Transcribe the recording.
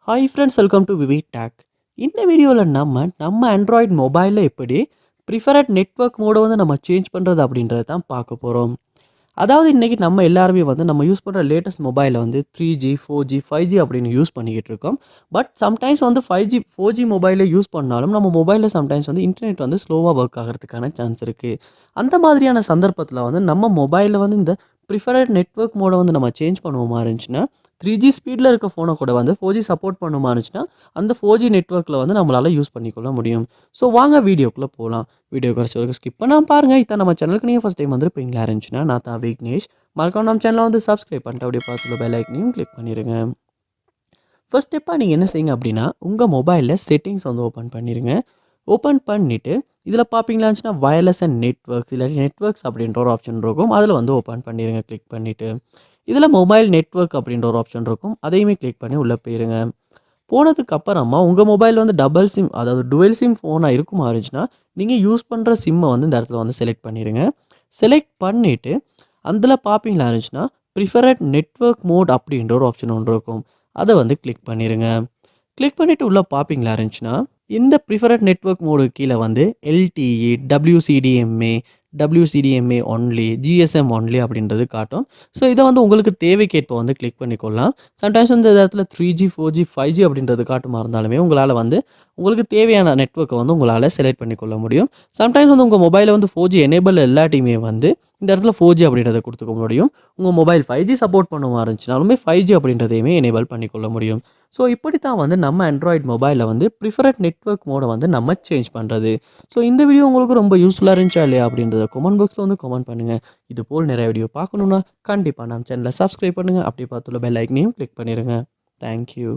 Hi friends, welcome to VividTech. இந்த வீடியோவில் நம்ம ஆண்ட்ராய்டு மொபைலில் எப்படி ப்ரிஃபரட் நெட்வொர்க் மோடை நம்ம சேஞ்ச் பண்ணுறது அப்படின்றத தான் பார்க்க போகிறோம். அதாவது இன்றைக்கி நம்ம எல்லாருமே நம்ம யூஸ் பண்ணுற லேட்டஸ்ட் மொபைலில் 3G 4G 5G அப்படின்னு யூஸ் பண்ணிக்கிட்டு இருக்கோம். பட் சம்டைம்ஸ் 5G 4G மொபைலில் யூஸ் பண்ணாலும் நம்ம மொபைலில் சம்டைம்ஸ் இன்டர்நெட் ஸ்லோவாக ஒர்க் ஆகிறதுக்கான சான்ஸ் இருக்குது. அந்த மாதிரியான சந்தர்ப்பத்தில் நம்ம மொபைலில் இந்த ப்ரிஃபரட் நெட்வொர்க் மோடை நம்ம சேஞ்ச் பண்ணுவோமா இருந்துச்சுன்னா 3G ஸ்பீடில் இருக்க ஃபோனை கூட 4G சப்போர்ட் பண்ணுமா இருந்துச்சுன்னா அந்த 4G நெட்வொர்க்கில் நம்மளால் யூஸ் பண்ணிக்கொள்ள முடியும். ஸோ வாங்க வீடியோக்குள்ளே போகலாம். வீடியோ கடைசி வரைக்கும் ஸ்கிப் பண்ணாமல் பாருங்கள். இதான் நம்ம சேனலுக்கு நீங்கள் ஃபஸ்ட் டைம் வந்துருப்பீங்களா இருந்துச்சுன்னா நான் தான் விக்னேஷ். மறக்காம நம்ம சேனலை சப்ஸ்கிரைப் பண்ணிட்டு அப்படியே பார்த்துள்ள பெல் ஐக்கனையும் கிளிக் பண்ணிடுங்க. ஃபர்ஸ்ட் ஸ்டெப்பாக நீங்கள் என்ன செய்யுங்க அப்படின்னா உங்கள் மொபைலில் செட்டிங்ஸ் ஓப்பன் பண்ணிடுங்க. ஓப்பன் பண்ணிவிட்டு இதில் பார்ப்பீங்களா இருந்துச்சுன்னா வயர்லெஸ் அண்ட் நெட்வொர்க்ஸ் இல்லாட்டி நெட்வொர்க்ஸ் அப்படின்ற ஒரு ஆப்ஷன் இருக்கும். அதில் ஓப்பன் பண்ணிடுங்க. கிளிக் பண்ணிவிட்டு இதில் மொபைல் நெட்வொர்க் அப்படின்ற ஒரு ஆப்ஷன் இருக்கும். அதையுமே கிளிக் பண்ணி உள்ளே போயிருங்க. போனதுக்கு அப்புறமா உங்கள் மொபைல் டபுள் சிம் அதாவது டுவெல் சிம் ஃபோனாக இருக்குமா இருந்துச்சுன்னா நீங்கள் யூஸ் பண்ணுற சிம்மை இந்த இடத்துல செலக்ட் பண்ணிடுங்க. செலக்ட் பண்ணிவிட்டு அதில் பார்ப்பீங்களா இருந்துச்சுன்னா ப்ரிஃபரட் நெட்வொர்க் மோட் அப்படின்ற ஒரு ஆப்ஷன் ஒன்று இருக்கும். அதை கிளிக் பண்ணிடுங்க. கிளிக் பண்ணிவிட்டு உள்ளே பார்ப்பீங்களா இருந்துச்சுன்னா இந்த ப்ரிஃபரட் நெட்வொர்க் மோடு கீழே LTE WCDMA only GSM only அப்படின்றது காட்டும். ஸோ இதை உங்களுக்கு தேவைக்கேற்ப கிளிக் பண்ணிக்கொள்ளலாம். சம்டைம்ஸ் இந்த இடத்துல 3G 4G 5G அப்படின்றது காட்டுமா இருந்தாலுமே உங்களால் உங்களுக்கு தேவையான நெட்வொர்க்கை உங்களால் செலக்ட் பண்ணிக்கொள்ள முடியும். சம்டைம்ஸ் உங்கள் மொபைலில் 4G எனேபிள் எல்லாத்தையுமே இந்த இடத்துல 4G அப்படின்றத கொடுத்துக்க முடியும். உங்கள் மொபைல் 5G சப்போர்ட் பண்ணுமா இருந்துச்சுனாலுமே 5G அப்படின்றதையுமே எனேபிள் பண்ணிக்கொள்ள முடியும். ஸோ இப்படி தான் நம்ம ஆண்ட்ராய்டு மொபைலில் ப்ரிஃபரட் நெட்வொர்க் மோடை நம்ம சேஞ்ச் பண்ணுறது. ஸோ இந்த வீடியோ உங்களுக்கு ரொம்ப யூஸ்ஃபுல்லாக இருந்துச்சா இல்லையா அப்படின்றத கமெண்ட் பாக்ஸில் கமெண்ட் பண்ணுங்கள். இது போல் நிறைய வீடியோ பார்க்கணுன்னா கண்டிப்பாக நம்ம சேனலை சப்ஸ்கிரைப் பண்ணுங்கள். அப்படி பார்த்துள்ள பெல் ஐக்கனையும் கிளிக் பண்ணிடுங்க. தேங்க்யூ.